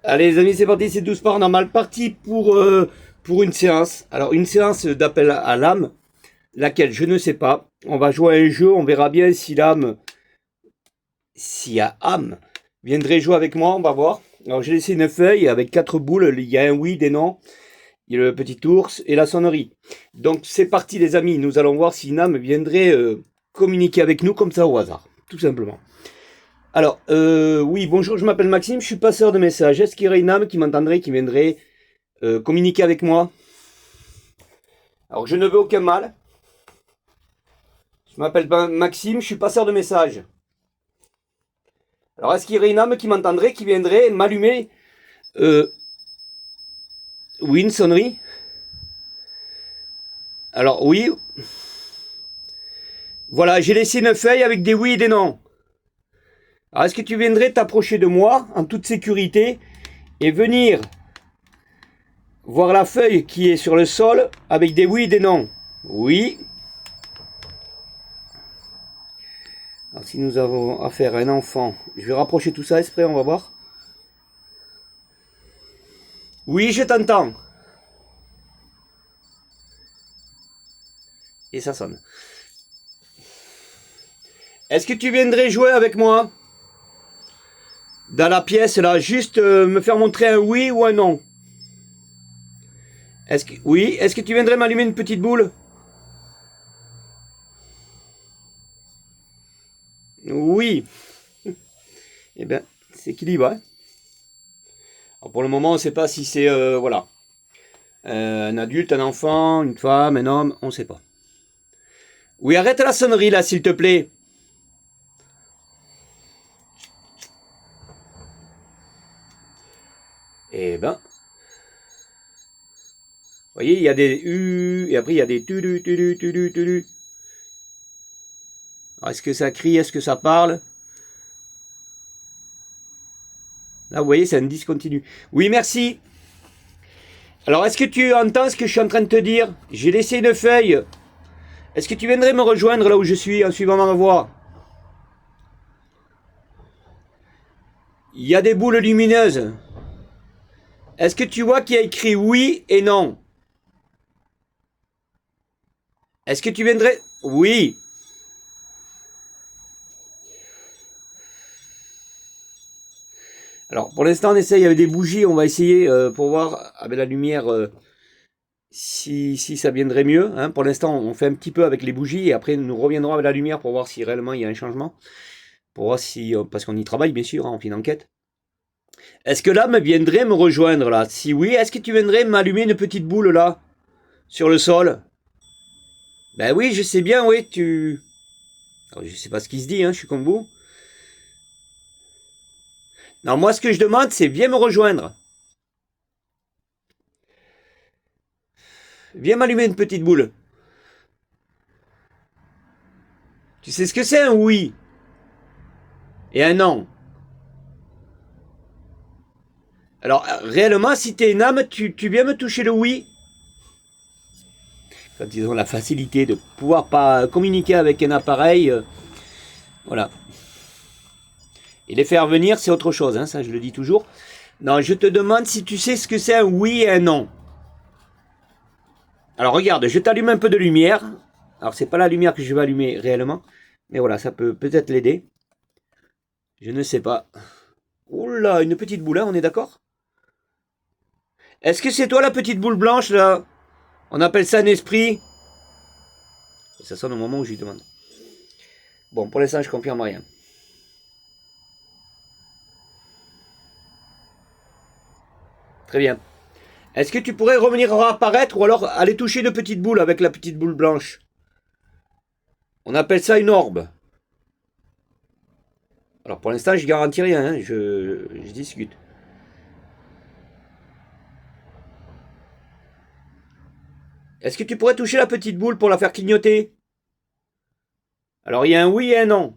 Allez les amis, c'est parti, c'est 12 par normal. Parti pour une séance. Alors une séance d'appel à l'âme, laquelle je ne sais pas. On va jouer à un jeu, on verra bien si l'âme, s'il y a âme, viendrait jouer avec moi, on va voir. Alors j'ai laissé une feuille avec 4 boules, il y a un oui, des non, il y a le petit ours et la sonnerie. Donc c'est parti les amis, nous allons voir si une âme viendrait communiquer avec nous comme ça au hasard, tout simplement. Alors, oui, bonjour, je m'appelle Maxime, je suis passeur de messages. Est-ce qu'il y aurait une âme qui m'entendrait, qui viendrait communiquer avec moi? Alors, je ne veux aucun mal. Je m'appelle Maxime, je suis passeur de messages. Alors, est-ce qu'il y aurait une âme qui m'entendrait, qui viendrait m'allumer oui, une sonnerie. Alors, oui. Voilà, j'ai laissé une feuille avec des oui et des non. Alors, est-ce que tu viendrais t'approcher de moi en toute sécurité et venir voir la feuille qui est sur le sol avec des oui et des non? Oui. Alors, si nous avons affaire à un enfant, je vais rapprocher tout ça exprès, on va voir. Oui, je t'entends. Et ça sonne. Est-ce que tu viendrais jouer avec moi dans la pièce là, juste me faire montrer un oui ou un non? Oui, est-ce que tu viendrais m'allumer une petite boule? Oui. Eh bien, c'est équilibré. Hein. Alors pour le moment, on ne sait pas si c'est voilà, un adulte, un enfant, une femme, un homme, on ne sait pas. Oui, arrête la sonnerie là, s'il te plaît. Eh ben, vous voyez, il y a des U, et après il y a des tulu, tulu, tulu, tulu. Est-ce que ça crie, est-ce que ça parle? Là, vous voyez, c'est un discontinu. Oui, merci. Alors, est-ce que tu entends ce que je suis en train de te dire? J'ai laissé une feuille. Est-ce que tu viendrais me rejoindre là où je suis en suivant ma voix? Il y a des boules lumineuses. Est-ce que tu vois qu'il y a écrit oui et non? Est-ce que tu viendrais? Oui. Alors, pour l'instant, on essaye avec des bougies. On va essayer pour voir avec la lumière si ça viendrait mieux. Hein. Pour l'instant, on fait un petit peu avec les bougies et après, nous reviendrons avec la lumière pour voir si réellement il y a un changement. Pour voir si... parce qu'on y travaille, bien sûr, hein, on fait une enquête. Est-ce que l'âme viendrait me rejoindre là? Si oui, est-ce que tu viendrais m'allumer une petite boule là? Sur le sol? Ben oui, je sais bien, oui, tu... Alors, je sais pas ce qui se dit, hein, je suis comme vous. Non, moi, ce que je demande, c'est viens me rejoindre. Viens m'allumer une petite boule. Tu sais ce que c'est un oui et un non? Alors, réellement, si t'es une âme, tu viens me toucher le oui? Quand ils ont la facilité de pouvoir pas communiquer avec un appareil, voilà. Et les faire venir, c'est autre chose, hein, ça je le dis toujours. Non, je te demande si tu sais ce que c'est un oui et un non. Alors regarde, je t'allume un peu de lumière. Alors c'est pas la lumière que je vais allumer réellement, mais voilà, ça peut peut-être l'aider. Je ne sais pas. Oula, une petite boule, hein, on est d'accord? Est-ce que c'est toi la petite boule blanche là? On appelle ça un esprit? Et ça sonne au moment où je lui demande. Bon, pour l'instant, je confirme rien. Très bien. Est-ce que tu pourrais revenir apparaître ou alors aller toucher une petite boule avec la petite boule blanche? On appelle ça une orbe. Alors pour l'instant, je garantis rien, hein, je discute. Est-ce que tu pourrais toucher la petite boule pour la faire clignoter? Alors il y a un oui et un non.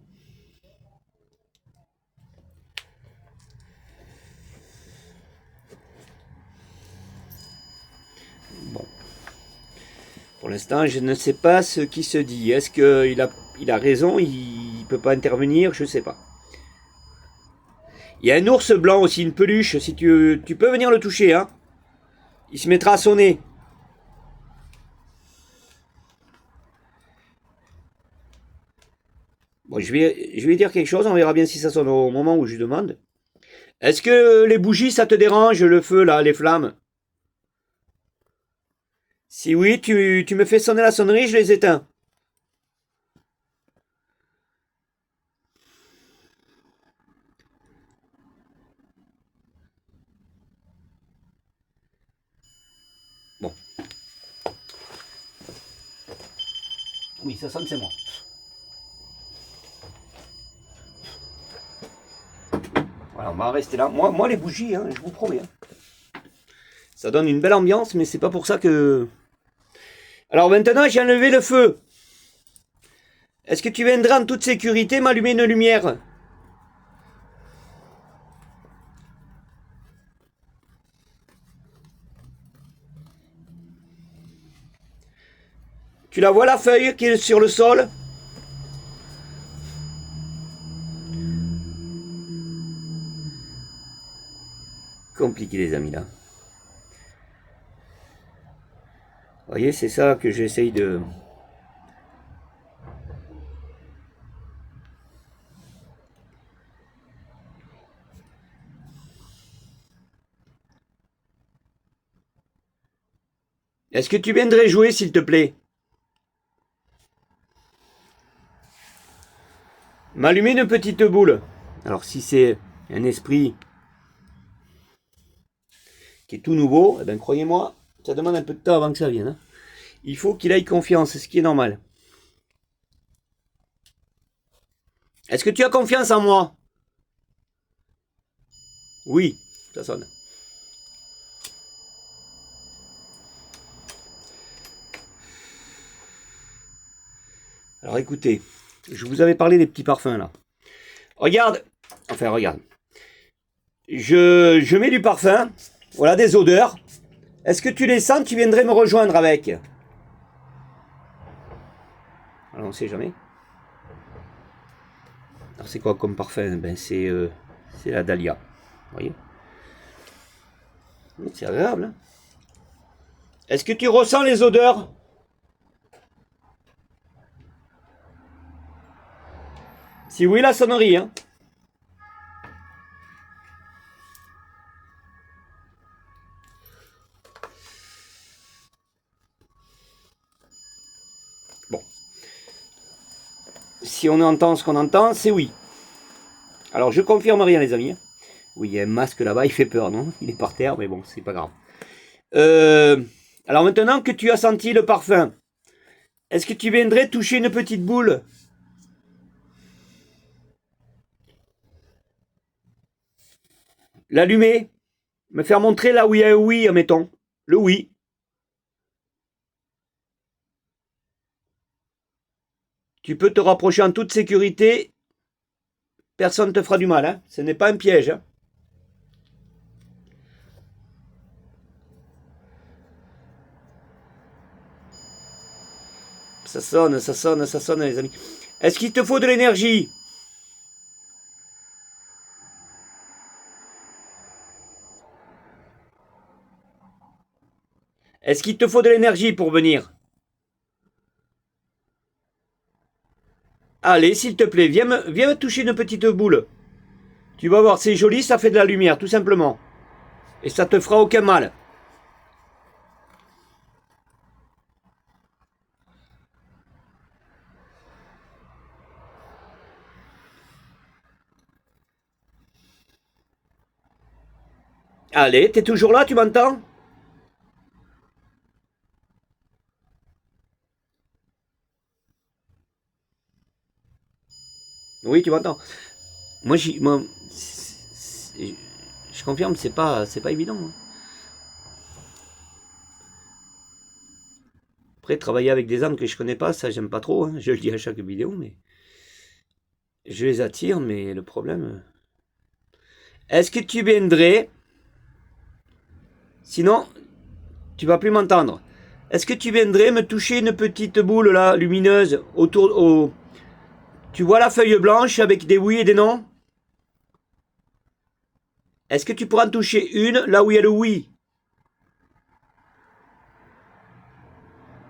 Bon. Pour l'instant, je ne sais pas ce qui se dit. Est-ce qu'il a raison? Il ne peut pas intervenir? Je ne sais pas. Il y a un ours blanc aussi, une peluche. Si tu peux venir le toucher, hein. Il se mettra à sonner. Bon, je vais dire quelque chose, on verra bien si ça sonne au moment où je demande. Est-ce que les bougies, ça te dérange, le feu, là, les flammes? Si oui, tu me fais sonner la sonnerie, je les éteins. Bon. Oui, ça sonne, c'est moi. Voilà, on va rester là. Moi les bougies, hein, je vous promets. Hein. Ça donne une belle ambiance, mais c'est pas pour ça que... Alors maintenant, j'ai enlevé le feu. Est-ce que tu viendras en toute sécurité m'allumer une lumière? Tu la vois la feuille qui est sur le sol? Compliqué les amis là. Vous voyez, c'est ça que j'essaye de... Est-ce que tu viendrais jouer s'il te plaît? M'allumer une petite boule. Alors si c'est un esprit qui est tout nouveau, eh ben, croyez-moi, ça demande un peu de temps avant que ça vienne. Hein. Il faut qu'il ait confiance, ce qui est normal. Est-ce que tu as confiance en moi? Oui, ça sonne. Alors écoutez, je vous avais parlé des petits parfums là. Regarde, enfin regarde. Je mets du parfum, voilà des odeurs. Est-ce que tu les sens? Tu viendrais me rejoindre avec? Alors on sait jamais. Alors c'est quoi comme parfum? Ben c'est la dahlia. Vous voyez? C'est agréable. Hein. Est-ce que tu ressens les odeurs? Si oui, la sonnerie. Hein. Bon. Si on entend ce qu'on entend, c'est oui. Alors je confirme rien les amis. Oui, il y a un masque là-bas, il fait peur, non? Il est par terre, mais bon, c'est pas grave. Alors maintenant que tu as senti le parfum, est-ce que tu viendrais toucher une petite boule? L'allumer? Me faire montrer là où il y a un oui, admettons. Le oui. Tu peux te rapprocher en toute sécurité. Personne ne te fera du mal. Hein. Ce n'est pas un piège. Hein. Ça sonne, ça sonne, ça sonne, les amis. Est-ce qu'il te faut de l'énergie? Est-ce qu'il te faut de l'énergie pour venir? Allez, s'il te plaît, viens me toucher une petite boule. Tu vas voir, c'est joli, ça fait de la lumière, tout simplement. Et ça te fera aucun mal. Allez, t'es toujours là, tu m'entends? Oui, tu m'entends. Moi, je confirme, c'est pas évident. Hein. Après, travailler avec des âmes que je connais pas, ça j'aime pas trop. Hein. Je le dis à chaque vidéo, mais je les attire, mais le problème. Est-ce que tu viendrais? Sinon, tu vas plus m'entendre. Est-ce que tu viendrais me toucher une petite boule là, lumineuse, autour. Tu vois la feuille blanche avec des oui et des non? Est-ce que tu pourras en toucher une là où il y a le oui?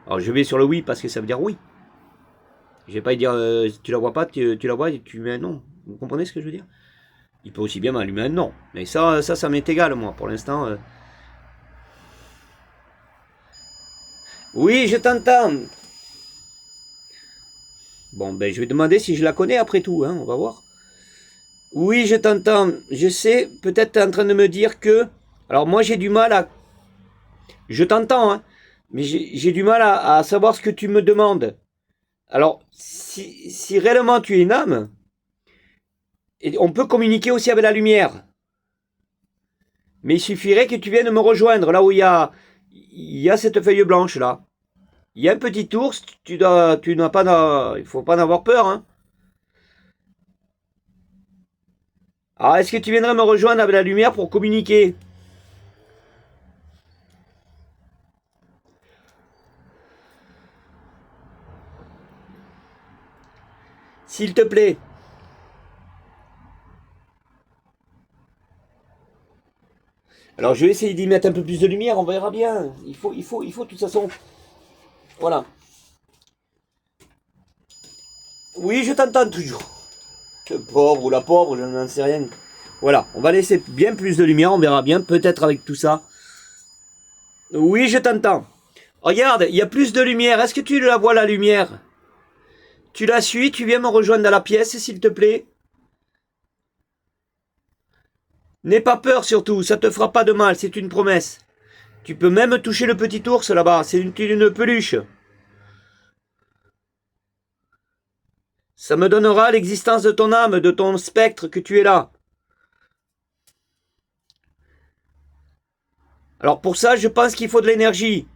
Alors je vais sur le oui parce que ça veut dire oui. Je vais pas dire tu la vois pas, tu la vois et tu mets un non. Vous comprenez ce que je veux dire? Il peut aussi bien m'allumer un non. Mais ça m'est égal moi pour l'instant. Oui, je t'entends. Bon, ben je vais demander si je la connais après tout, hein, on va voir. Oui, je t'entends. Je sais, peut-être tu es en train de me dire que... Alors moi j'ai du mal à... Je t'entends, hein, mais j'ai du mal à savoir ce que tu me demandes. Alors, si réellement tu es une âme, et on peut communiquer aussi avec la lumière. Mais il suffirait que tu viennes me rejoindre là où il y a cette feuille blanche là. Il y a un petit ours, tu n'as pas, il faut pas en avoir peur, hein. Alors, est-ce que tu viendrais me rejoindre avec la lumière pour communiquer? S'il te plaît. Alors, je vais essayer d'y mettre un peu plus de lumière, on verra bien. Il faut de toute façon. Voilà. Oui, je t'entends toujours. Le pauvre ou la pauvre, je n'en sais rien. Voilà, on va laisser bien plus de lumière, on verra bien, peut-être avec tout ça. Oui, je t'entends. Regarde, il y a plus de lumière. Est-ce que tu la vois, la lumière? Tu la suis, tu viens me rejoindre dans la pièce, s'il te plaît. N'aie pas peur surtout, ça te fera pas de mal, c'est une promesse. Tu peux même toucher le petit ours là-bas, c'est une peluche. Ça me donnera l'existence de ton âme, de ton spectre, que tu es là. Alors pour ça, je pense qu'il faut de l'énergie.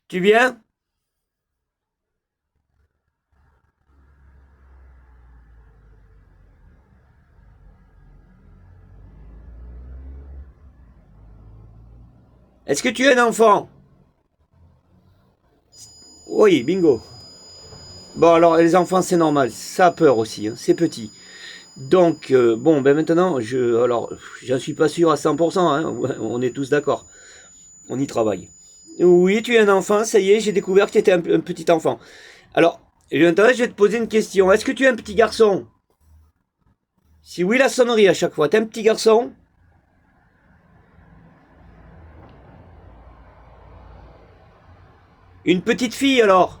Tu viens? Est-ce que tu es un enfant? Oui, bingo. Bon, alors les enfants, c'est normal, ça a peur aussi, hein, c'est petit. Donc, bon, ben maintenant, alors, j'en suis pas sûr à 100%, hein, on est tous d'accord. On y travaille. Oui, tu es un enfant, ça y est, j'ai découvert que tu étais un petit enfant. Alors, maintenant, je vais te poser une question. Est-ce que tu es un petit garçon? Si oui, la sonnerie à chaque fois. T'es un petit garçon? Une petite fille alors?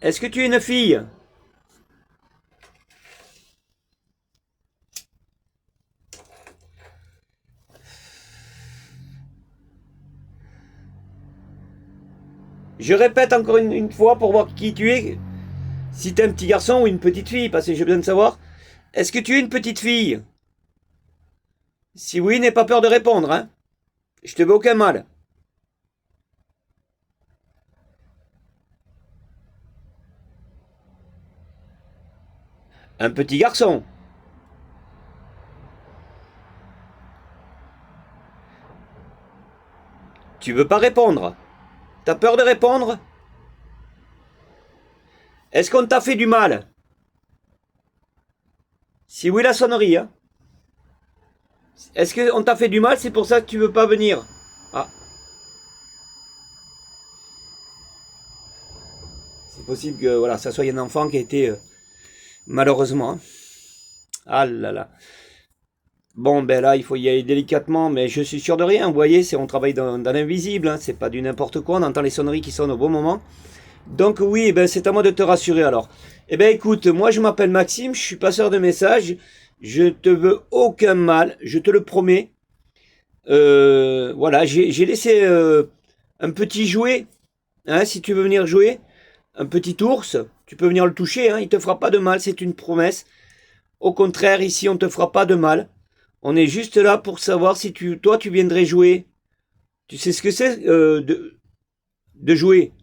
Est-ce que tu es une fille? Je répète encore une fois pour voir qui tu es. Si t'es un petit garçon ou une petite fille, parce que j'ai besoin de savoir. Est-ce que tu es une petite fille? Si oui, n'aie pas peur de répondre, hein. Je te veux aucun mal. Un petit garçon. Tu veux pas répondre? T'as peur de répondre? Est-ce qu'on t'a fait du mal? Si oui, la sonnerie, hein. Est-ce qu'on t'a fait du mal, c'est pour ça que tu veux pas venir? Ah, c'est possible que voilà, ça soit un enfant qui a été malheureusement, hein. Ah là là. Bon, ben là, il faut y aller délicatement, mais je suis sûr de rien. Vous voyez, on travaille dans l'invisible, hein, c'est pas du n'importe quoi. On entend les sonneries qui sonnent au bon moment. Donc oui, eh ben, c'est à moi de te rassurer alors. Eh ben écoute, moi je m'appelle Maxime, je suis passeur de messages. Je te veux aucun mal, je te le promets. Voilà, j'ai laissé un petit jouet, hein, si tu veux venir jouer. Un petit ours, tu peux venir le toucher, hein, il te fera pas de mal, c'est une promesse. Au contraire, ici, on te fera pas de mal. On est juste là pour savoir si toi, tu viendrais jouer. Tu sais ce que c'est de jouer?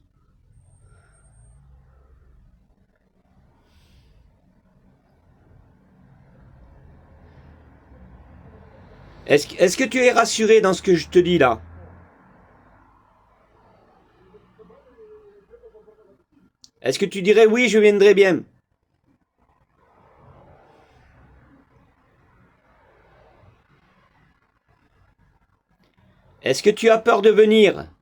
Est-ce que tu es rassuré dans ce que je te dis là? Est-ce que tu dirais oui, je viendrai bien? Est-ce que tu as peur de venir?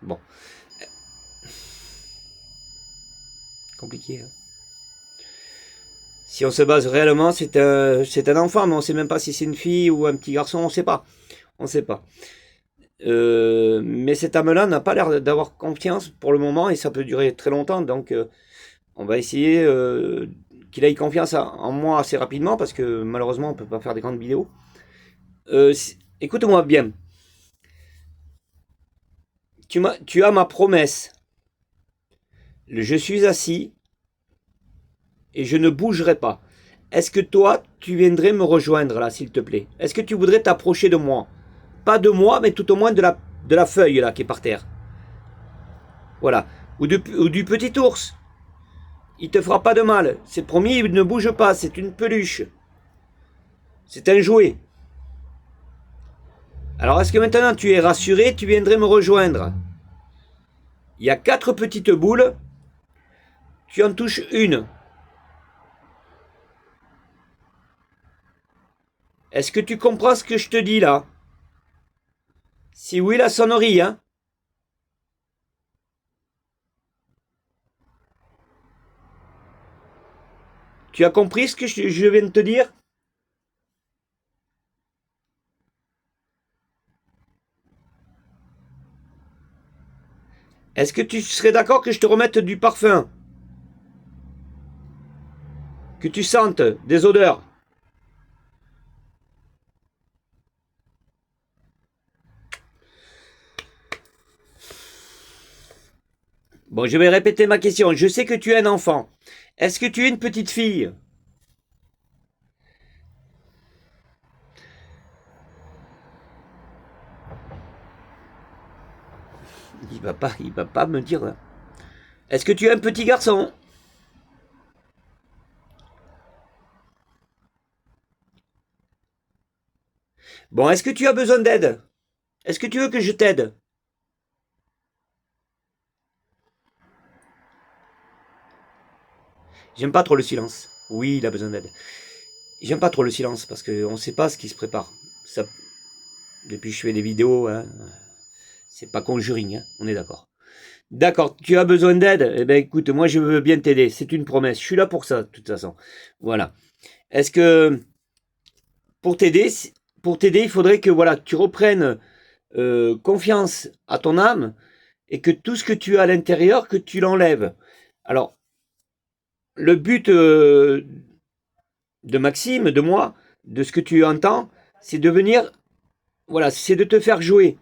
Bon, compliqué, hein. Si on se base réellement, c'est un enfant, mais on ne sait même pas si c'est une fille ou un petit garçon, on ne sait pas. On ne sait pas. Mais cet âme-là n'a pas l'air d'avoir confiance pour le moment et ça peut durer très longtemps. Donc, on va essayer qu'il ait confiance en moi assez rapidement parce que malheureusement, on ne peut pas faire des grandes vidéos. Écoute-moi bien. Tu as ma promesse. Je suis assis et je ne bougerai pas. Est-ce que toi, tu viendrais me rejoindre là, s'il te plaît? Est-ce que tu voudrais t'approcher de moi? Pas de moi, mais tout au moins de la feuille là qui est par terre. Voilà. Ou du petit ours. Il te fera pas de mal. C'est promis, il ne bouge pas. C'est une peluche. C'est un jouet. Alors, est-ce que maintenant tu es rassuré? Tu viendrais me rejoindre? Il y a 4 petites boules. Tu en touches une. Est-ce que tu comprends ce que je te dis là? Si oui, la sonnerie, hein? Tu as compris ce que je viens de te dire? Est-ce que tu serais d'accord que je te remette du parfum? Que tu sentes des odeurs? Bon, je vais répéter ma question. Je sais que tu es un enfant. Est-ce que tu es une petite fille? Il va pas me dire. Est-ce que tu es un petit garçon? Bon, est-ce que tu as besoin d'aide? Est-ce que tu veux que je t'aide? J'aime pas trop le silence. Oui, il a besoin d'aide. J'aime pas trop le silence parce qu'on ne sait pas ce qui se prépare. Ça, depuis que je fais des vidéos, hein, c'est pas Conjuring, hein, on est d'accord. D'accord, tu as besoin d'aide? Eh ben écoute, moi je veux bien t'aider, c'est une promesse. Je suis là pour ça, de toute façon. Voilà. Est-ce que pour t'aider, il faudrait que voilà, tu reprennes confiance à ton âme et que tout ce que tu as à l'intérieur, que tu l'enlèves. Alors, le but de Maxime, de moi, de ce que tu entends, c'est de venir, voilà, c'est de te faire jouer.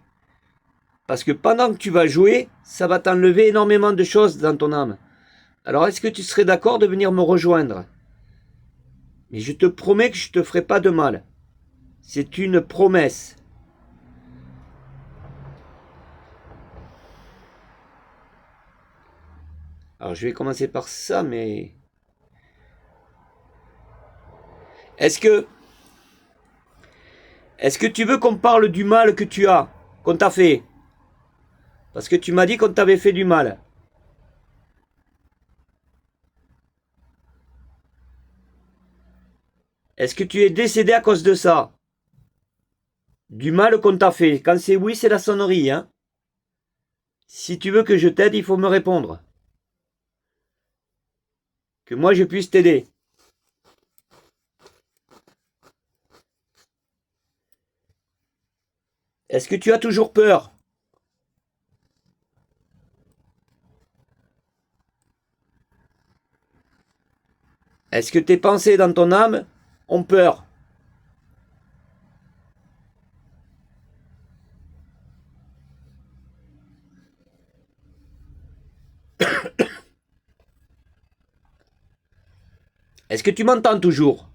Parce que pendant que tu vas jouer, ça va t'enlever énormément de choses dans ton âme. Alors, est-ce que tu serais d'accord de venir me rejoindre? Mais je te promets que je ne te ferai pas de mal. C'est une promesse. Alors, je vais commencer par ça, mais... Est-ce que tu veux qu'on parle du mal que tu as, qu'on t'a fait? Parce que tu m'as dit qu'on t'avait fait du mal. Est-ce que tu es décédé à cause de ça? Du mal qu'on t'a fait. Quand c'est oui, c'est la sonnerie, hein. Si tu veux que je t'aide, il faut me répondre. Que moi je puisse t'aider. Est-ce que tu as toujours peur? Est-ce que tes pensées dans ton âme ont peur? Est-ce que tu m'entends toujours?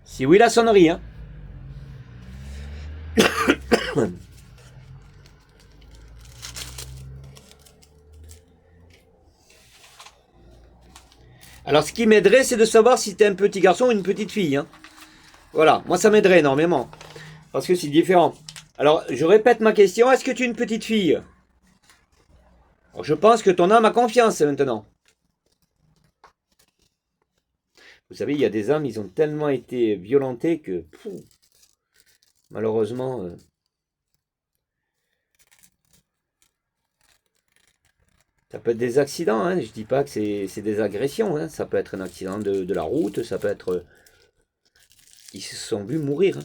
Si oui, la sonnerie, hein. Alors, ce qui m'aiderait, c'est de savoir si tu es un petit garçon ou une petite fille. Hein. Voilà, moi, ça m'aiderait énormément. Parce que c'est différent. Alors, je répète ma question. Est-ce que tu es une petite fille? Alors, je pense que ton âme a confiance maintenant. Vous savez, il y a des âmes, ils ont tellement été violentés que, malheureusement, ça peut être des accidents. Hein. Je dis pas que c'est des agressions. Hein. Ça peut être un accident de la route. Ça peut être... Ils se sont vus mourir. Hein.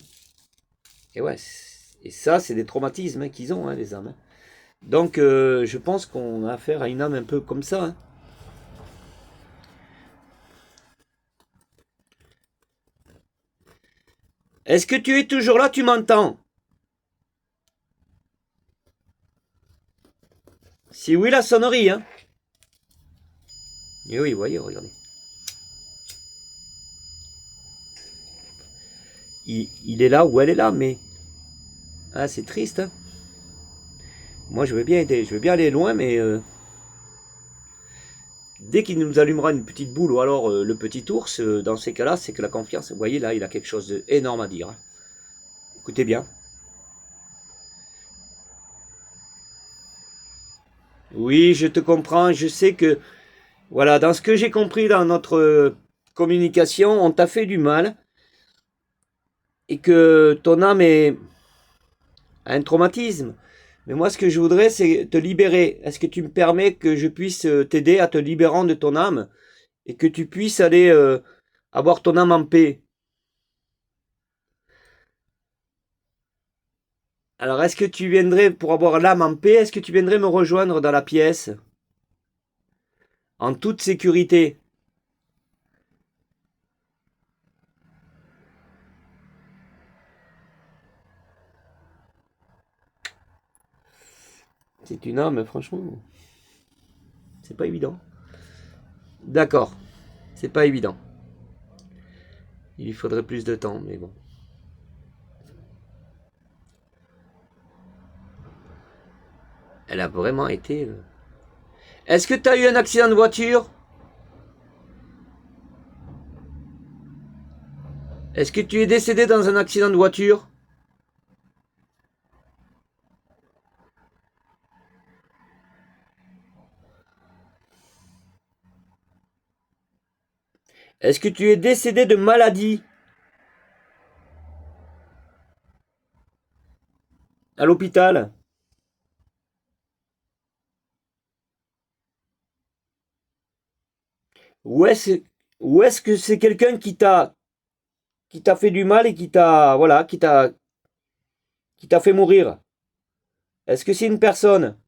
Et ouais, et ça, c'est des traumatismes hein, qu'ils ont, hein, les âmes. Hein. Donc, je pense qu'on a affaire à une âme un peu comme ça. Hein. Est-ce que tu es toujours là? Tu m'entends? Si oui, la sonnerie. Hein. Et oui, voyez, regardez. Il est là ou elle est là, mais... Ah, c'est triste. Hein. Moi, je veux bien aider. Je veux bien aller loin, mais... Dès qu'il nous allumera une petite boule ou alors le petit ours, dans ces cas-là, c'est que la confiance... Vous voyez, là, il a quelque chose d'énorme à dire. Hein. Écoutez bien. Oui, je te comprends. Je sais que... Voilà, dans ce que j'ai compris dans notre communication, on t'a fait du mal. Et que ton âme a un traumatisme. Mais moi, ce que je voudrais, c'est te libérer. Est-ce que tu me permets que je puisse t'aider à te libérant de ton âme et que tu puisses aller avoir ton âme en paix? Alors, est-ce que tu viendrais, pour avoir l'âme en paix, est-ce que tu viendrais me rejoindre dans la pièce en toute sécurité? C'est une âme, franchement, c'est pas évident. D'accord, c'est pas évident. Il lui faudrait plus de temps, mais bon. Elle a vraiment été... Est-ce que tu as eu un accident de voiture? Est-ce que tu es décédé dans un accident de voiture? Est-ce que tu es décédé de maladie à l'hôpital? Ou est-ce que c'est quelqu'un qui t'a fait du mal et qui t'a voilà qui t'a fait mourir? Est-ce que c'est une personne?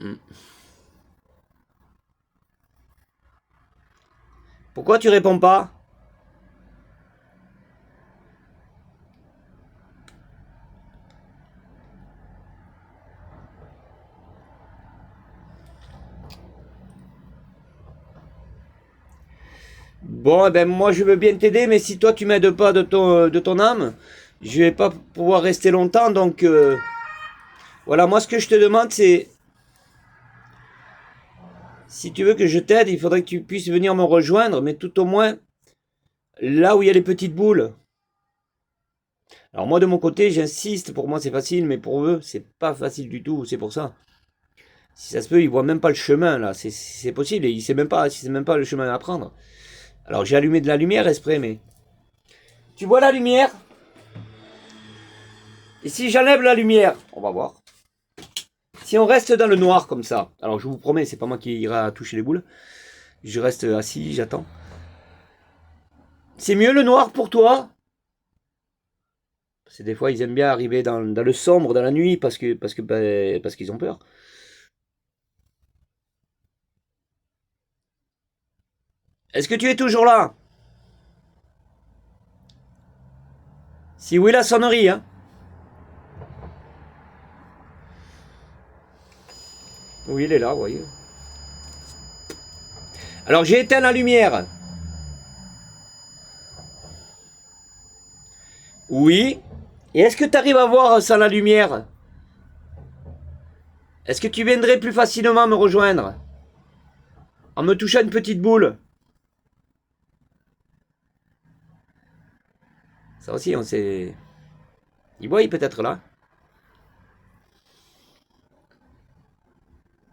Hmm. Pourquoi tu réponds pas? Bon, eh ben moi je veux bien t'aider, mais si toi tu m'aides pas de ton âme, je vais pas pouvoir rester longtemps. Donc voilà, moi ce que je te demande c'est si tu veux que je t'aide, il faudrait que tu puisses venir me rejoindre, mais tout au moins là où il y a les petites boules. Alors moi de mon côté, j'insiste, pour moi c'est facile, mais pour eux, c'est pas facile du tout, c'est pour ça. Si ça se peut, ils voient même pas le chemin là, c'est possible, et il sait même pas le chemin à prendre. Alors j'ai allumé de la lumière exprès, mais... Tu vois la lumière? Et si j'enlève la lumière? On va voir. Si on reste dans le noir comme ça, alors je vous promets, c'est pas moi qui ira toucher les boules. Je reste assis, j'attends. C'est mieux le noir pour toi? Parce que des fois, ils aiment bien arriver dans le sombre, dans la nuit, parce qu'ils ont peur. Est-ce que tu es toujours là? Si oui, la sonnerie, hein. Oui, il est là, vous voyez. Alors, j'ai éteint la lumière. Oui. Et est-ce que tu arrives à voir sans la lumière? Est-ce que tu viendrais plus facilement me rejoindre en me touchant une petite boule? Ça aussi, on sait... Il voit peut-être là.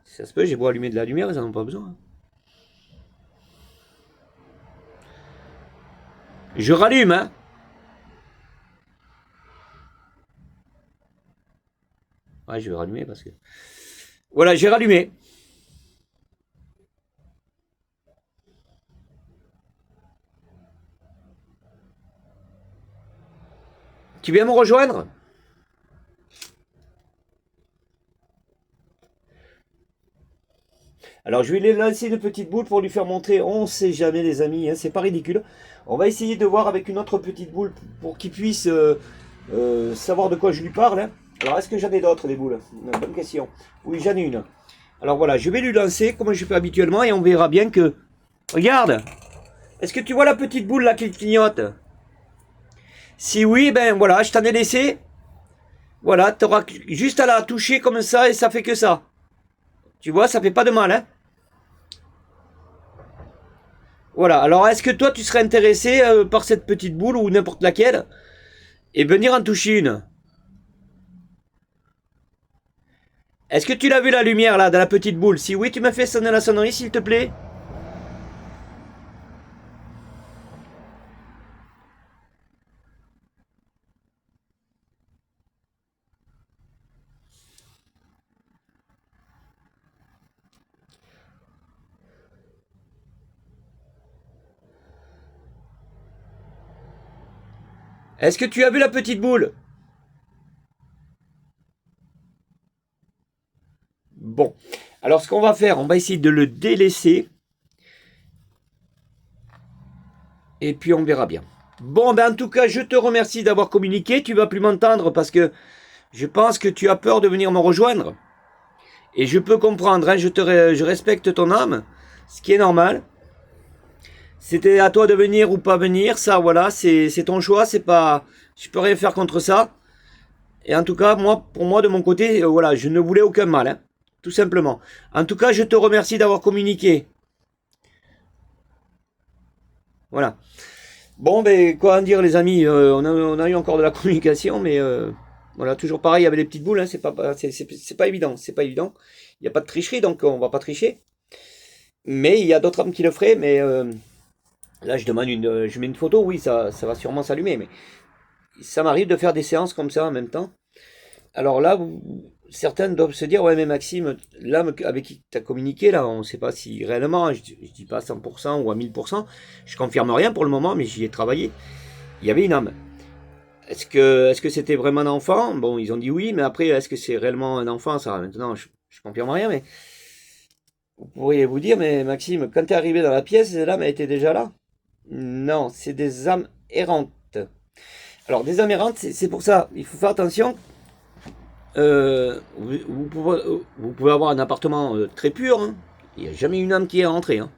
Si ça se peut, j'ai beau allumer de la lumière, ils n'en ont pas besoin. Je rallume, hein. Ouais, je vais rallumer parce que... Voilà, j'ai rallumé. Tu viens me rejoindre? Alors je vais lui lancer une petite boule pour lui faire montrer. On ne sait jamais les amis, hein, c'est pas ridicule. On va essayer de voir avec une autre petite boule pour qu'il puisse savoir de quoi je lui parle. Hein. Alors est-ce que j'en ai d'autres des boules? Bonne question. Oui, j'en ai une. Alors voilà, je vais lui lancer comme je fais habituellement et on verra bien que... Regarde! Est-ce que tu vois la petite boule là qui clignote? Si oui, ben voilà, je t'en ai laissé. Voilà, tu auras juste à la toucher comme ça et ça fait que ça. Tu vois, ça fait pas de mal, hein? Voilà, alors est-ce que toi tu serais intéressé par cette petite boule ou n'importe laquelle et venir en toucher une? Est-ce que tu l'as vu la lumière là dans la petite boule? Si oui, tu me fais sonner la sonnerie s'il te plaît. Est-ce que tu as vu la petite boule? Bon, alors ce qu'on va faire, on va essayer de le délaisser. Et puis on verra bien. Bon, ben en tout cas, je te remercie d'avoir communiqué. Tu vas plus m'entendre parce que je pense que tu as peur de venir me rejoindre. Et je peux comprendre, hein, je respecte ton âme, ce qui est normal. C'était à toi de venir ou pas venir, ça voilà, c'est ton choix, c'est pas... Je peux rien faire contre ça. Et en tout cas, moi, pour moi, de mon côté, voilà, je ne voulais aucun mal, hein, tout simplement. En tout cas, je te remercie d'avoir communiqué. Voilà. Bon, ben, quoi en dire, les amis, on a eu encore de la communication, mais voilà, toujours pareil avec les petites boules, hein, c'est pas évident, c'est pas évident. Il n'y a pas de tricherie, donc on va pas tricher. Mais il y a d'autres hommes qui le feraient, mais là, je mets une photo, oui, ça va sûrement s'allumer, mais ça m'arrive de faire des séances comme ça en même temps. Alors là, certains doivent se dire, ouais, mais Maxime, l'âme avec qui tu as communiqué, là, on ne sait pas si réellement, je dis pas 100% ou à 1000%, je confirme rien pour le moment, mais j'y ai travaillé. Il y avait une âme. Est-ce que c'était vraiment un enfant? Bon, ils ont dit oui, mais après, est-ce que c'est réellement un enfant? Ça, maintenant, je confirme rien, mais vous pourriez vous dire, mais Maxime, quand tu es arrivé dans la pièce, l'âme était déjà là? Non, c'est des âmes errantes. Alors, des âmes errantes, c'est pour ça, il faut faire attention. Vous pouvez avoir un appartement très pur, hein. Il n'y a jamais une âme qui est rentrée. Hein.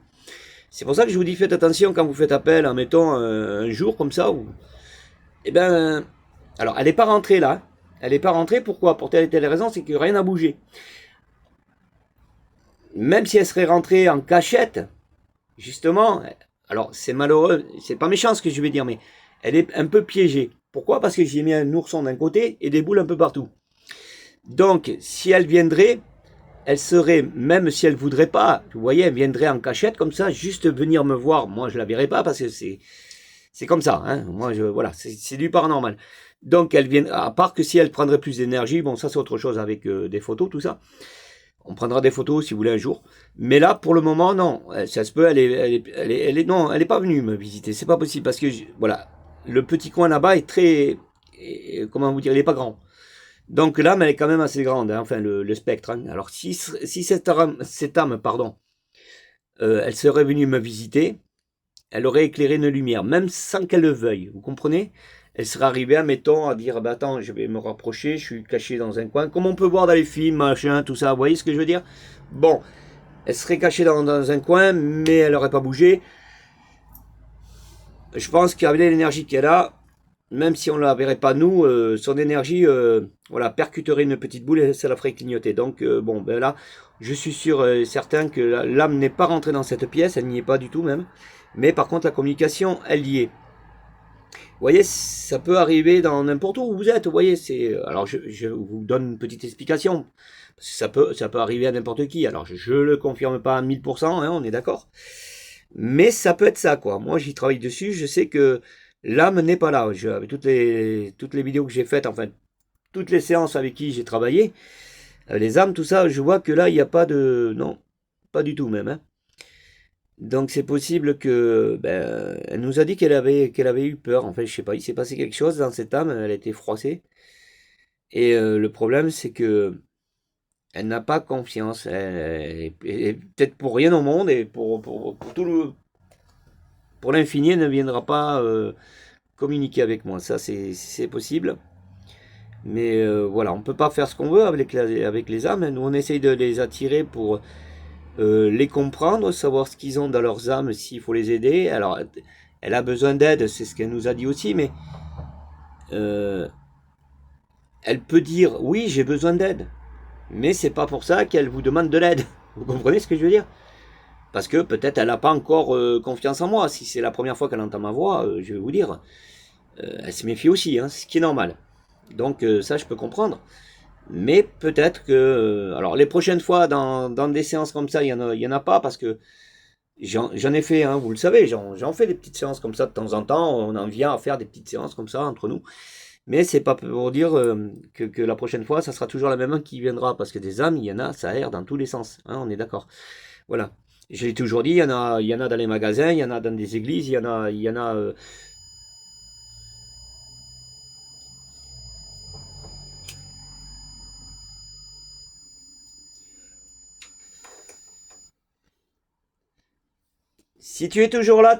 C'est pour ça que je vous dis, faites attention quand vous faites appel, en mettant un jour comme ça. Eh ben, alors, elle n'est pas rentrée là. Elle n'est pas rentrée, pourquoi? Pour telle et telle raison, c'est que rien n'a bougé. Même si elle serait rentrée en cachette, justement, alors c'est malheureux, c'est pas méchant ce que je vais dire, mais elle est un peu piégée. Pourquoi? Parce que j'ai mis un ourson d'un côté et des boules un peu partout. Donc, si elle viendrait, elle serait, même si elle voudrait pas, vous voyez, elle viendrait en cachette comme ça, juste venir me voir. Moi, je la verrais pas parce que c'est comme ça. Hein. Moi, voilà, c'est du paranormal. Donc, elle vient, à part que si elle prendrait plus d'énergie, bon, ça c'est autre chose avec des photos, tout ça. On prendra des photos si vous voulez un jour. Mais là, pour le moment, non. Ça se peut, non, elle est pas venue me visiter. C'est pas possible parce que, voilà, le petit coin là-bas est très, comment vous dire, il est pas grand. Donc l'âme, elle est quand même assez grande, hein, enfin le spectre. Hein. Alors si cette âme, pardon, elle serait venue me visiter, elle aurait éclairé une lumière, même sans qu'elle le veuille, vous comprenez? Elle serait arrivée, admettons, à dire, bah attends, je vais me rapprocher, je suis caché dans un coin, comme on peut voir dans les films, machin, tout ça, vous voyez ce que je veux dire? Bon, elle serait cachée dans un coin, mais elle n'aurait pas bougé. Je pense qu'avec l'énergie qu'elle a, même si on ne la verrait pas nous, son énergie voilà, percuterait une petite boule et ça la ferait clignoter. Donc bon, ben là, je suis sûr et certain que l'âme n'est pas rentrée dans cette pièce, elle n'y est pas du tout même. Mais par contre, la communication, elle y est. Vous voyez, ça peut arriver dans n'importe où vous êtes. Vous voyez, c'est. Alors, je vous donne une petite explication. Ça peut arriver à n'importe qui. Alors, je le confirme pas à 1000%, hein, on est d'accord. Mais ça peut être ça, quoi. Moi, j'y travaille dessus. Je sais que l'âme n'est pas là. Avec toutes les vidéos que j'ai faites, enfin, toutes les séances avec qui j'ai travaillé, les âmes, tout ça, je vois que là, il n'y a pas de. Non, pas du tout même, hein. Donc c'est possible que elle nous a dit qu'elle avait eu peur. En fait, je sais pas, il s'est passé quelque chose dans cette âme, elle a été froissée. Et le problème, c'est que elle n'a pas confiance. Et peut-être pour rien au monde et pour tout pour l'infini, elle ne viendra pas communiquer avec moi. Ça, c'est possible. Mais voilà, on peut pas faire ce qu'on veut avec les âmes. Nous, on essaye de les attirer pour les comprendre, savoir ce qu'ils ont dans leurs âmes, s'il faut les aider. Alors, elle a besoin d'aide, c'est ce qu'elle nous a dit aussi, mais euh, elle peut dire oui, j'ai besoin d'aide, mais c'est pas pour ça qu'elle vous demande de l'aide. Vous comprenez ce que je veux dire? Parce que peut-être elle n'a pas encore confiance en moi. Si c'est la première fois qu'elle entend ma voix, je vais vous dire, elle se méfie aussi, hein, ce qui est normal. Donc ça, je peux comprendre. Mais peut-être que, alors les prochaines fois dans des séances comme ça, il y en a pas parce que j'en ai fait, hein, vous le savez, j'en fais des petites séances comme ça de temps en temps. On en vient à faire des petites séances comme ça entre nous. Mais c'est pas pour dire que la prochaine fois, ça sera toujours la même qui viendra. Parce que des âmes, il y en a, ça erre dans tous les sens. Hein, on est d'accord. Voilà. Je l'ai toujours dit, il y en a dans les magasins, il y en a dans des églises, il y en a. Si tu es toujours là,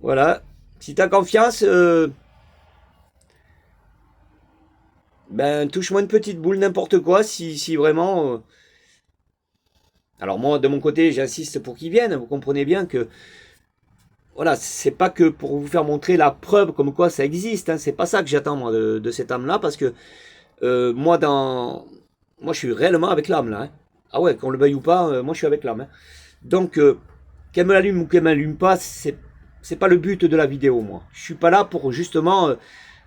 voilà. Si tu as confiance, ben touche-moi une petite boule, n'importe quoi, si vraiment. Alors moi, de mon côté, j'insiste pour qu'ils viennent. Vous comprenez bien que voilà, c'est pas que pour vous faire montrer la preuve comme quoi ça existe. Hein, c'est pas ça que j'attends moi de cette âme-là, parce que moi je suis réellement avec l'âme là. Hein. Ah ouais, qu'on le veuille ou pas, moi je suis avec l'âme. Hein. Donc qu'elle me l'allume ou qu'elle m'allume pas, c'est pas le but de la vidéo moi. Je suis pas là pour justement,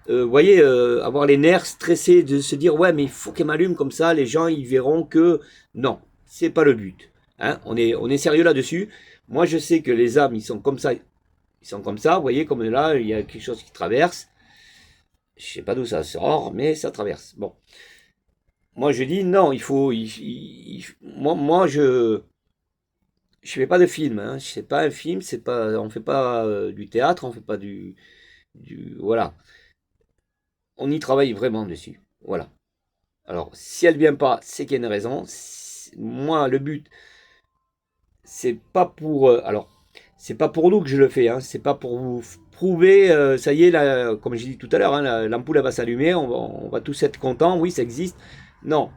vous voyez, avoir les nerfs stressés de se dire ouais mais il faut qu'elle m'allume comme ça, les gens ils verront que non, c'est pas le but. Hein. On est sérieux là-dessus. Moi je sais que les âmes ils sont comme ça, vous voyez, comme là, il y a quelque chose qui traverse. Je sais pas d'où ça sort, mais ça traverse. Bon. Moi, je dis non, il faut. Moi, je fais pas de film. Hein. C'est pas un film, on fait pas du théâtre, on fait pas voilà. On y travaille vraiment dessus. Voilà. Alors, si elle vient pas, c'est qu'il y a une raison. Moi, le but, c'est pas pour. Alors, c'est pas pour nous que je le fais. Hein. C'est pas pour vous prouver. Ça y est, là, comme j'ai dit tout à l'heure, hein, l'ampoule elle va s'allumer. On va tous être contents. Oui, ça existe. Non.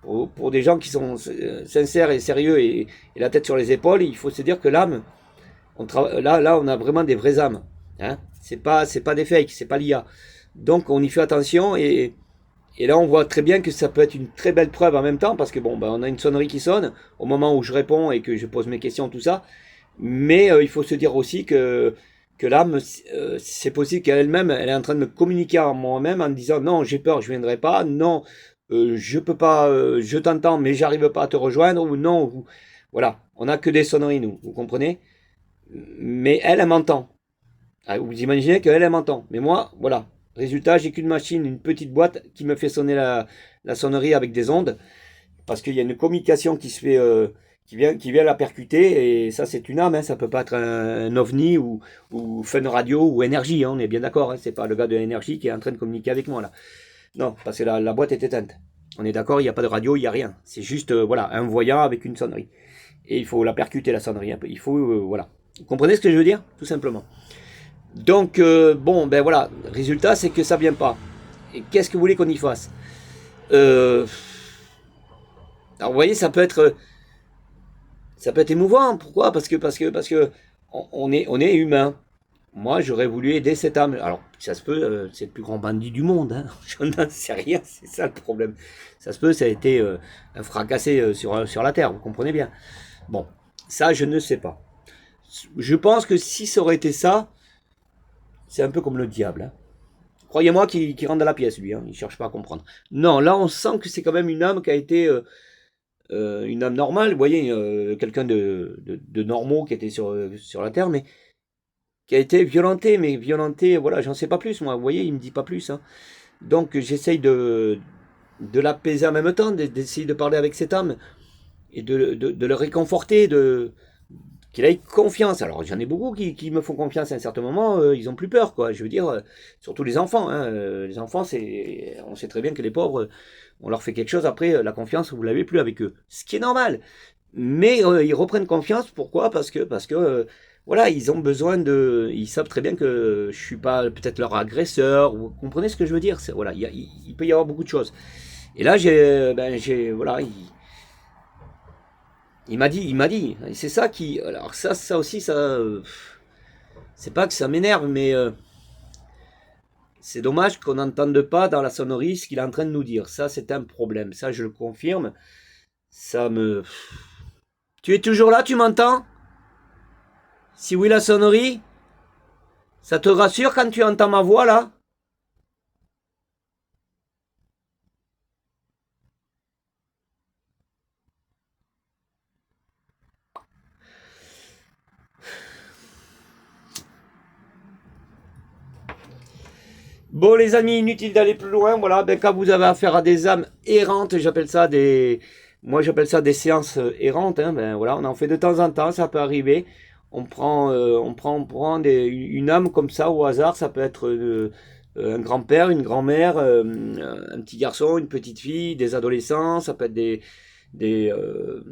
Pour des gens qui sont sincères et sérieux et la tête sur les épaules, il faut se dire que l'âme, là, on a vraiment des vraies âmes. Hein. C'est pas des fakes, c'est pas l'IA. Donc, on y fait attention et là, on voit très bien que ça peut être une très belle preuve en même temps parce que bon, ben, on a une sonnerie qui sonne au moment où je réponds et que je pose mes questions, tout ça. Mais il faut se dire aussi que l'âme, c'est possible qu'elle-même, elle est en train de me communiquer à moi-même en me disant non, j'ai peur, je ne viendrai pas, non, je peux pas, je t'entends, mais j'arrive pas à te rejoindre, ou non, voilà, on n'a que des sonneries, nous, vous comprenez? Mais elle m'entend. Ah, vous imaginez qu'elle m'entend. Mais moi, voilà. Résultat, j'ai qu'une machine, une petite boîte qui me fait sonner la sonnerie avec des ondes, parce qu'il y a une communication qui se fait, qui vient la percuter, et ça c'est une âme, hein, ça peut pas être un ovni ou Fun Radio ou Énergie, hein, on est bien d'accord, hein, c'est pas le gars de l'énergie qui est en train de communiquer avec moi là. Non, parce que la boîte est éteinte. On est d'accord, il n'y a pas de radio, il n'y a rien. C'est juste voilà, un voyant avec une sonnerie. Et il faut la percuter la sonnerie un peu. Il faut voilà. Vous comprenez ce que je veux dire? Tout simplement. Donc bon, ben voilà, résultat c'est que ça vient pas. Et qu'est-ce que vous voulez qu'on y fasse? Alors vous voyez, ça peut être émouvant. Pourquoi? Parce que on est humain. moi, j'aurais voulu aider cette âme. Alors, ça se peut, c'est le plus grand bandit du monde, hein. Je n'en sais rien, c'est ça le problème. Ça se peut, ça a été un fracassé sur la terre, vous comprenez bien. Bon, ça, je ne sais pas. Je pense que si ça aurait été ça, c'est un peu comme le diable, hein. Croyez-moi qu'il rentre dans la pièce, lui, hein. Il cherche pas à comprendre. Non, là, on sent que c'est quand même une âme qui a été une âme normale. Vous voyez, quelqu'un de normaux qui était sur la terre, mais qui a été violenté. Mais violenté, voilà, j'en sais pas plus, moi. Vous voyez, il me dit pas plus, hein. Donc, j'essaye de l'apaiser en même temps, d'essayer de parler avec cette âme et de le réconforter, qu'il ait confiance. Alors j'en ai beaucoup qui me font confiance à un certain moment, ils ont plus peur, quoi. Je veux dire, surtout les enfants, hein. Les enfants, on sait très bien que les pauvres, on leur fait quelque chose, après la confiance, vous l'avez plus avec eux. Ce qui est normal. Mais ils reprennent confiance, pourquoi? Parce que voilà, ils ont besoin ils savent très bien que je suis pas peut-être leur agresseur, vous comprenez ce que je veux dire? Voilà, il peut y avoir beaucoup de choses. Et là, voilà, il m'a dit, et c'est ça qui, alors ça aussi, ça, c'est pas que ça m'énerve, mais c'est dommage qu'on n'entende pas dans la sonnerie ce qu'il est en train de nous dire. Ça, c'est un problème. Ça, je le confirme. Ça me. Tu es toujours là, tu m'entends? Si oui, la sonnerie, ça te rassure quand tu entends ma voix là? Bon, les amis, inutile d'aller plus loin. Voilà, ben, quand vous avez affaire à des âmes errantes, moi j'appelle ça des séances errantes. Hein, ben voilà, on en fait de temps en temps, ça peut arriver. On prend une âme comme ça au hasard. Ça peut être un grand-père, une grand-mère, un petit garçon, une petite fille, des adolescents. Ça peut être des, euh,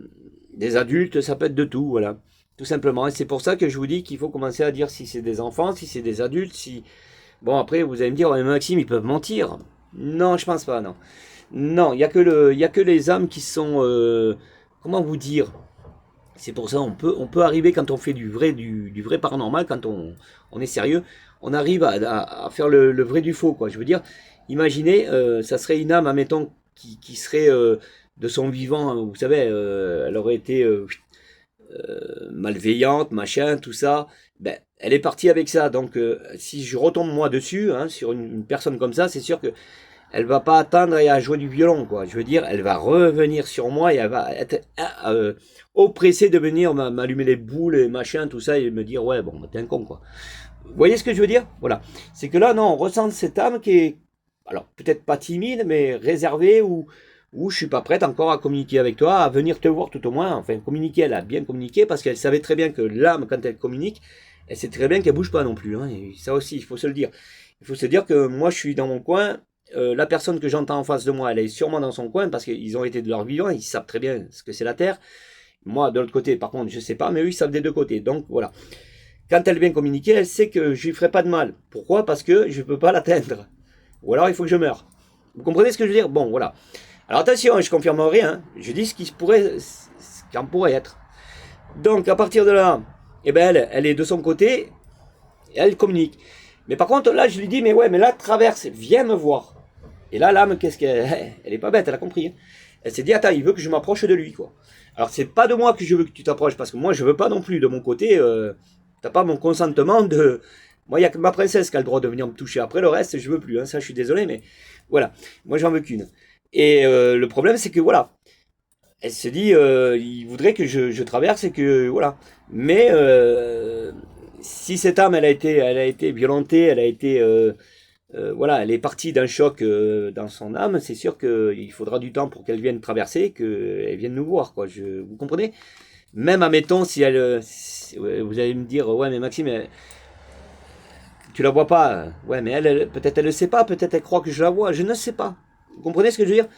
des adultes. Ça peut être de tout. Voilà, tout simplement. Et c'est pour ça que je vous dis qu'il faut commencer à dire si c'est des enfants, si c'est des adultes, si bon, après, vous allez me dire, ouais, Maxime, ils peuvent mentir. Non, je pense pas, non. Non, il y a que les âmes qui sont, comment vous dire? C'est pour ça, on peut arriver quand on fait du vrai paranormal, quand on est sérieux, on arrive à faire le vrai du faux, quoi. Je veux dire, imaginez, ça serait une âme, admettons, qui serait de son vivant, vous savez, elle aurait été malveillante, machin, tout ça, ben, elle est partie avec ça. Donc, si je retombe moi dessus, hein, sur une personne comme ça, c'est sûr que elle va pas attendre et à jouer du violon, quoi. Je veux dire, elle va revenir sur moi et elle va être oppressée de venir m'allumer les boules et machin, tout ça, et me dire, ouais, bon, t'es un con, quoi. Vous voyez ce que je veux dire? Voilà. C'est que là, non, on ressent cette âme qui est, alors, peut-être pas timide, mais réservée, ou je suis pas prête encore à communiquer avec toi, à venir te voir tout au moins. Enfin, communiquer, elle a bien communiqué, parce qu'elle savait très bien que l'âme, quand elle communique, elle sait très bien qu'elle bouge pas non plus, hein. Et ça aussi, il faut se le dire. Il faut se dire que moi, je suis dans mon coin, la personne que j'entends en face de moi, elle est sûrement dans son coin, parce qu'ils ont été de leur vivant, ils savent très bien ce que c'est la Terre. Moi, de l'autre côté, par contre, je sais pas, mais eux, ils savent des deux côtés. Donc, voilà. Quand elle vient communiquer, elle sait que je lui ferai pas de mal. Pourquoi? Parce que je peux pas l'atteindre. Ou alors, il faut que je meure. Vous comprenez ce que je veux dire? Bon, voilà. Alors attention, je confirme rien, hein. Je dis ce qui en pourrait être. Donc à partir de là, eh ben elle est de son côté, et elle communique. Mais par contre là, je lui dis, mais ouais, mais là traverse, viens me voir. Et là, l'âme, qu'est-ce qu'elle, elle est pas bête, elle a compris, hein. Elle s'est dit, attends, il veut que je m'approche de lui, quoi. Alors c'est pas de moi que je veux que tu t'approches, parce que moi je veux pas non plus de mon côté. T'as pas mon consentement de. Moi, il y a que ma princesse qui a le droit de venir me toucher. Après le reste, je veux plus, hein. Ça, je suis désolé, mais voilà. Moi, j'en veux qu'une. Et le problème, c'est que voilà, elle se dit, il voudrait que je traverse et que voilà. Mais si cette âme, elle a été violentée, elle a été, voilà, elle est partie d'un choc dans son âme, c'est sûr qu'il faudra du temps pour qu'elle vienne traverser, qu'elle vienne nous voir, quoi. Vous comprenez? Même admettons si elle, ouais, vous allez me dire, ouais, mais Maxime, tu la vois pas. Ouais, mais peut-être elle le sait pas, peut-être elle croit que je la vois, je ne sais pas. Vous comprenez ce que je veux dire?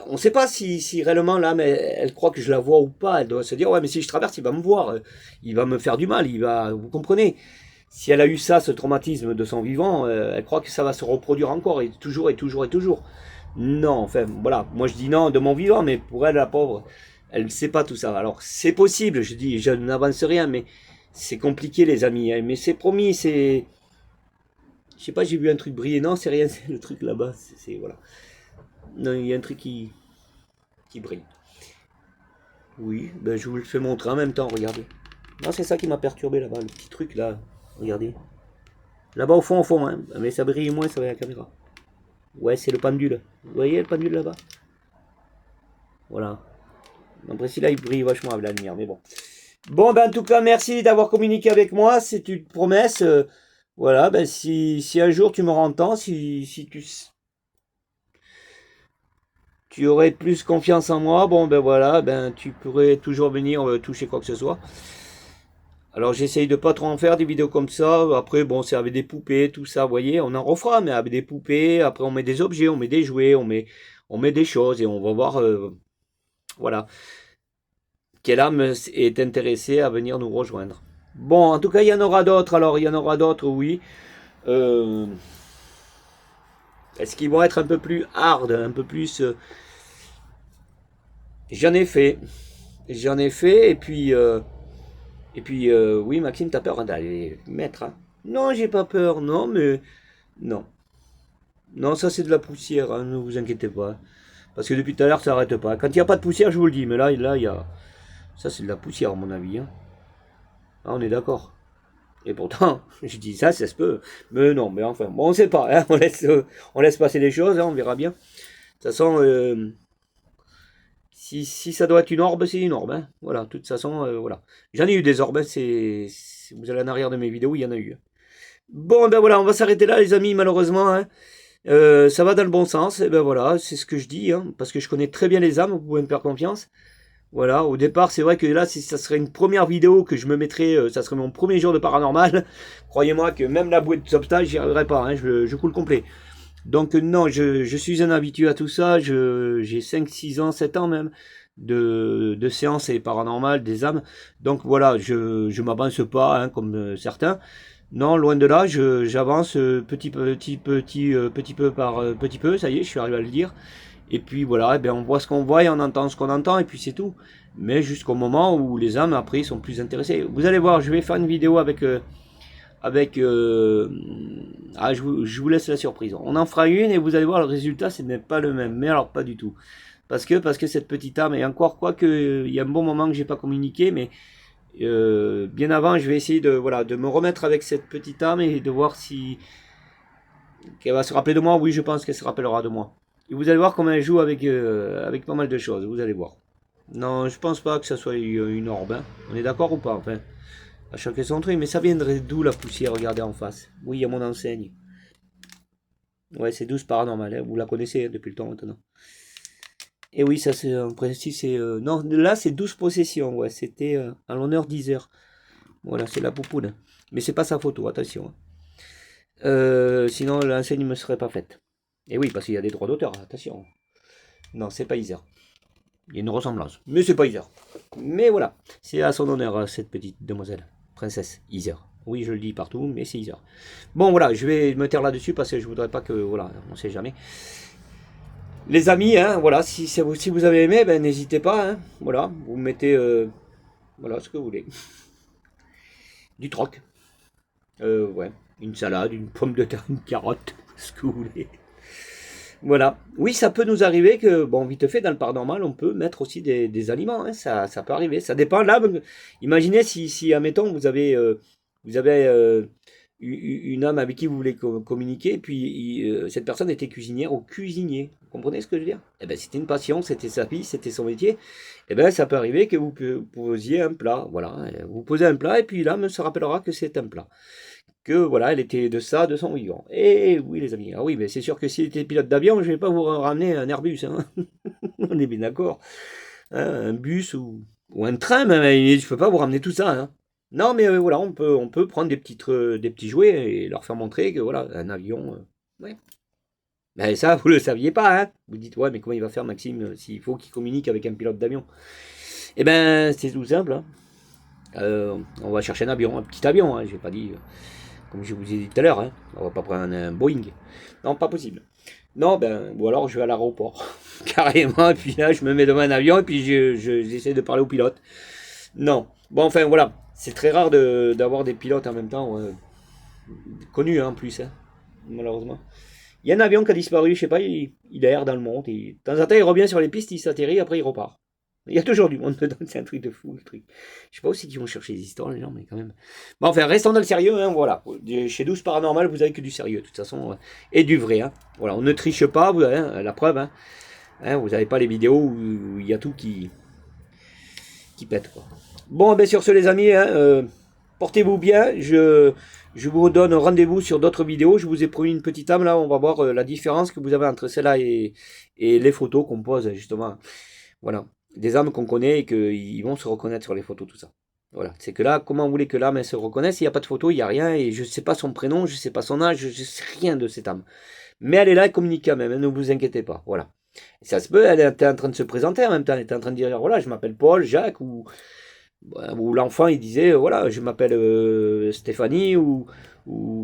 On ne sait pas si réellement l'âme, elle croit que je la vois ou pas. Elle doit se dire, ouais, mais si je traverse, il va me voir, il va me faire du mal, vous comprenez? Si elle a eu ça, ce traumatisme de son vivant, elle croit que ça va se reproduire encore, et toujours, et toujours, et toujours. Non, enfin, voilà, moi je dis non de mon vivant, mais pour elle, la pauvre, elle ne sait pas tout ça. Alors, c'est possible, je dis, je n'avance rien, mais C'est compliqué les amis, hein, mais c'est promis, c'est... Je sais pas, j'ai vu un truc briller, non c'est rien, c'est le truc là-bas, voilà. Non, il y a un truc qui brille. Oui, ben je vous le fais montrer en même temps, regardez. Non, c'est ça qui m'a perturbé là-bas, le petit truc là, regardez. Là-bas au fond, hein, mais ça brille moins sur la caméra. Ouais, c'est le pendule. Vous voyez le pendule là-bas? Voilà. Donc ici là, il brille vachement avec la lumière, mais bon. Bon, ben en tout cas, merci d'avoir communiqué avec moi. C'est une promesse. Voilà, ben si un jour tu me entends, si tu aurais plus confiance en moi, bon ben voilà, ben tu pourrais toujours venir toucher quoi que ce soit. Alors j'essaye de pas trop en faire des vidéos comme ça. Après, bon, c'est avec des poupées, tout ça, vous voyez, on en refera, mais avec des poupées. Après, on met des objets, on met des jouets, on met des choses et on va voir, voilà, quelle âme est intéressée à venir nous rejoindre. Bon, en tout cas, il y en aura d'autres. Alors, il y en aura d'autres, oui. Euh, Est-ce qu'ils vont être un peu plus hard, un peu plus... J'en ai fait. J'en ai fait, et puis oui, Maxime, t'as peur d'aller mettre. Hein. Non, j'ai pas peur, non, mais... Non. Non, ça c'est de la poussière, hein, ne vous inquiétez pas. Parce que depuis tout à l'heure, ça n'arrête pas. Quand il n'y a pas de poussière, je vous le dis, mais là il y a... Ça c'est de la poussière, à mon avis. Hein. Ah, on est d'accord. Et pourtant, je dis ça, ça se peut. Mais non, mais enfin, bon, on sait pas. Hein, on laisse passer les choses, hein, on verra bien. De toute façon, si ça doit être une orbe, c'est une orbe. Hein. Voilà, de toute façon, voilà. J'en ai eu des orbes, hein, vous allez en arrière de mes vidéos, il y en a eu. Bon, ben voilà, on va s'arrêter là, les amis, malheureusement. Hein. Ça va dans le bon sens, et ben voilà, c'est ce que je dis, hein, parce que je connais très bien les âmes, vous pouvez me faire confiance. Voilà, au départ, c'est vrai que là, si ça serait une première vidéo que je me mettrais, ça serait mon premier jour de paranormal. Croyez-moi que même la bouée de sauvetage, j'y arriverai pas, hein, je coule complet. Donc non, je suis un habitué à tout ça, j'ai 5, 6 ans, 7 ans même de séances et paranormales, des âmes. Donc voilà, je m'avance pas, hein, comme certains. Non, loin de là, j'avance petit peu par petit peu, ça y est, je suis arrivé à le dire. Et puis voilà, eh bien, on voit ce qu'on voit et on entend ce qu'on entend, et puis c'est tout. Mais jusqu'au moment où les âmes, après, sont plus intéressées. Vous allez voir, je vais faire une vidéo avec je vous laisse la surprise. On en fera une et vous allez voir, le résultat, ce n'est pas le même. Mais alors, pas du tout. Parce que cette petite âme, et encore quoi que, il y a un bon moment que j'ai pas communiqué, mais bien avant, je vais essayer de me remettre avec cette petite âme et de voir si qu'elle va se rappeler de moi. Oui, je pense qu'elle se rappellera de moi. Et vous allez voir comment elle joue avec pas mal de choses. Vous allez voir. Non, je pense pas que ça soit une orbe. Hein. On est d'accord ou pas, enfin. À chacun son truc, mais ça viendrait d'où la poussière? Regardez en face. Oui, il y a mon enseigne. Ouais, c'est 12 paranormal, hein. Vous la connaissez hein, depuis le temps maintenant. Et oui, ça c'est en principe, c'est. Non, là c'est 12 possessions, ouais. C'était à l'honneur 10 heures. Voilà, c'est la poupoune. Mais c'est pas sa photo, attention. Hein. Sinon l'enseigne ne me serait pas faite. Et oui, parce qu'il y a des droits d'auteur, attention. Non, c'est pas Isère. Il y a une ressemblance. Mais c'est pas Isère. Mais voilà, c'est à son honneur, cette petite demoiselle. Princesse Isère. Oui, je le dis partout, mais c'est Isère. Bon, voilà, je vais me taire là-dessus parce que je voudrais pas que. Voilà, on sait jamais. Les amis, hein, voilà, si vous avez aimé, ben n'hésitez pas, hein, voilà, vous mettez, voilà, ce que vous voulez. Du troc. Ouais, une salade, une pomme de terre, une carotte, ce que vous voulez. Voilà. Oui, ça peut nous arriver que, bon, vite fait, dans le paranormal, on peut mettre aussi des aliments. Hein, ça peut arriver. Ça dépend. Là, imaginez si admettons, vous avez une âme avec qui vous voulez communiquer, et puis cette personne était cuisinière ou cuisinier. Vous comprenez ce que je veux dire? Eh ben, c'était une passion, c'était sa vie, c'était son métier. Eh ben, ça peut arriver que vous posiez un plat. Voilà. Vous posez un plat, et puis l'âme se rappellera que c'est un plat. Que voilà, elle était de ça, de son vivant. Et oui, les amis, ah oui, mais c'est sûr que s'il était pilote d'avion, je ne vais pas vous ramener un Airbus. Hein. On est bien d'accord. Hein, un bus ou un train, même, je ne peux pas vous ramener tout ça. Hein. Non, mais voilà, on peut prendre des petits jouets et leur faire montrer que voilà, un avion. Ouais. Mais ça, vous ne le saviez pas. Hein. Vous dites, ouais, mais comment il va faire, Maxime, s'il faut qu'il communique avec un pilote d'avion? Eh ben, c'est tout simple. Hein. On va chercher un avion, un petit avion, hein, j'ai pas dit. Comme je vous ai dit tout à l'heure, hein, on va pas prendre un Boeing. Non, pas possible. Non, ben, ou alors je vais à l'aéroport, carrément, et puis là, je me mets devant un avion, et puis j'essaie de parler au pilote. Non. Bon, enfin, voilà. C'est très rare d'avoir des pilotes en même temps, connus en plus, hein, malheureusement. Il y a un avion qui a disparu, je sais pas, il erre dans le monde. Et, de temps en temps, il revient sur les pistes, il s'atterrit, après il repart. Il y a toujours du monde dedans, c'est un truc de fou, le truc. Je sais pas aussi qui vont chercher les histoires, les gens, mais quand même. Bon, enfin, restons dans le sérieux, hein, voilà. Chez 12 Paranormal, vous avez que du sérieux, de toute façon, et du vrai, hein. Voilà, on ne triche pas, vous avez, hein, la preuve, hein. Hein, vous n'avez pas les vidéos où il y a tout qui pète, quoi. Bon, bien sûr, les amis, hein, portez-vous bien. Je vous donne rendez-vous sur d'autres vidéos. Je vous ai promis une petite âme là. On va voir la différence que vous avez entre celle-là et les photos qu'on pose justement. Voilà. Des âmes qu'on connaît et qu'ils vont se reconnaître sur les photos, tout ça. Voilà. C'est que là, comment vous voulez que l'âme se reconnaisse? Il n'y a pas de photo, il n'y a rien. Et je ne sais pas son prénom, je ne sais pas son âge, je ne sais rien de cette âme. Mais elle est là, elle communique quand même. Hein, ne vous inquiétez pas. Voilà. Et ça se peut, elle était en train de se présenter en même temps. Elle était en train de dire voilà, je m'appelle Paul, Jacques ou l'enfant il disait voilà je m'appelle Stéphanie ou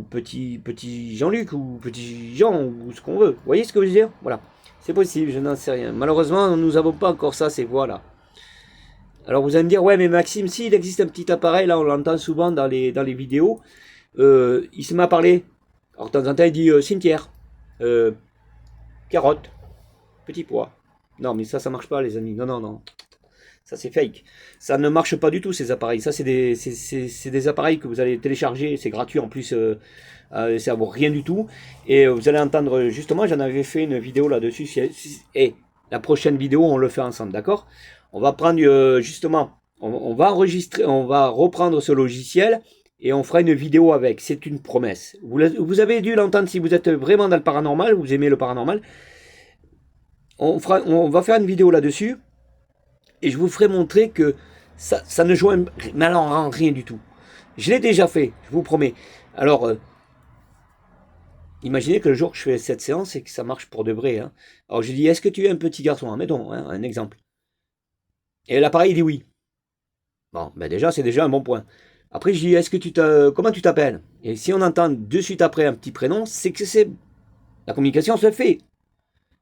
petit Jean-Luc ou petit Jean ou ce qu'on veut. Vous voyez ce que je veux dire? Voilà. C'est possible, je n'en sais rien. Malheureusement, nous n'avons pas encore ça, ces voix-là. Alors vous allez me dire, ouais mais Maxime, si il existe un petit appareil, là on l'entend souvent dans les vidéos, il se met à parler. Alors de temps en temps il dit cimetière, carotte, petit pois. Non mais ça marche pas les amis, non non non. Ça, c'est fake. Ça ne marche pas du tout, ces appareils. Ça, c'est des appareils que vous allez télécharger. C'est gratuit en plus. Ça vaut rien du tout. Et vous allez entendre, justement, j'en avais fait une vidéo là-dessus. Et la prochaine vidéo, on le fait ensemble, d'accord? On va prendre, justement, on va enregistrer, on va reprendre ce logiciel et on fera une vidéo avec. C'est une promesse. Vous avez dû l'entendre si vous êtes vraiment dans le paranormal, vous aimez le paranormal. On va faire une vidéo là-dessus. Et je vous ferai montrer que ça ne joue en rien du tout. Je l'ai déjà fait, je vous promets. Alors, imaginez que le jour que je fais cette séance et que ça marche pour de vrai. Hein. Alors je dis, est-ce que tu es un petit garçon? Mettons hein, un exemple. Et l'appareil dit oui. Bon, ben déjà, c'est déjà un bon point. Après, je dis, comment tu t'appelles? Et si on entend de suite après un petit prénom, c'est que la communication se fait.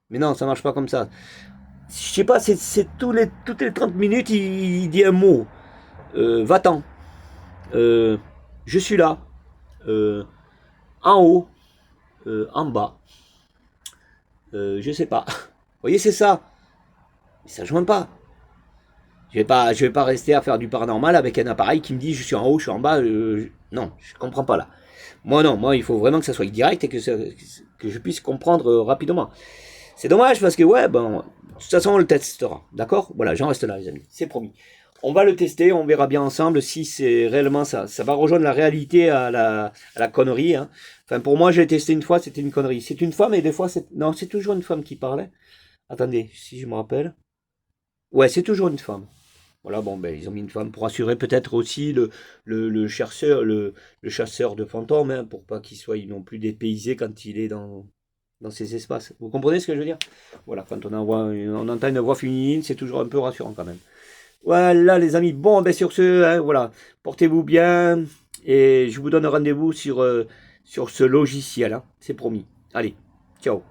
Mais non, ça marche pas comme ça. Je sais pas, c'est toutes les 30 minutes, il dit un mot. Va-t'en. Je suis là. En haut. En bas. Je sais pas. Vous voyez, c'est ça. Mais ça ne joint pas. Je vais pas rester à faire du paranormal avec un appareil qui me dit je suis en haut, je suis en bas. Non, je comprends pas là. Moi non, moi il faut vraiment que ça soit direct et que je puisse comprendre rapidement. C'est dommage parce que ouais, bon, de toute façon on le testera, d'accord? Voilà, j'en reste là les amis, c'est promis. On va le tester, on verra bien ensemble si c'est réellement ça. Ça va rejoindre la réalité à la connerie. Hein. Enfin pour moi j'ai testé une fois, c'était une connerie. C'est une femme et des fois c'est... Non, c'est toujours une femme qui parlait. Attendez, si je me rappelle. Ouais, c'est toujours une femme. Voilà, bon, ben, ils ont mis une femme pour assurer peut-être aussi le chasseur de fantômes, hein, pour pas qu'il soit non plus dépaysé quand il est dans ces espaces. Vous comprenez ce que je veux dire? Voilà, quand on entend une voix féminine, c'est toujours un peu rassurant quand même. Voilà les amis, bon, ben sur ce, hein, voilà, portez-vous bien et je vous donne rendez-vous sur ce logiciel, hein, c'est promis. Allez, ciao.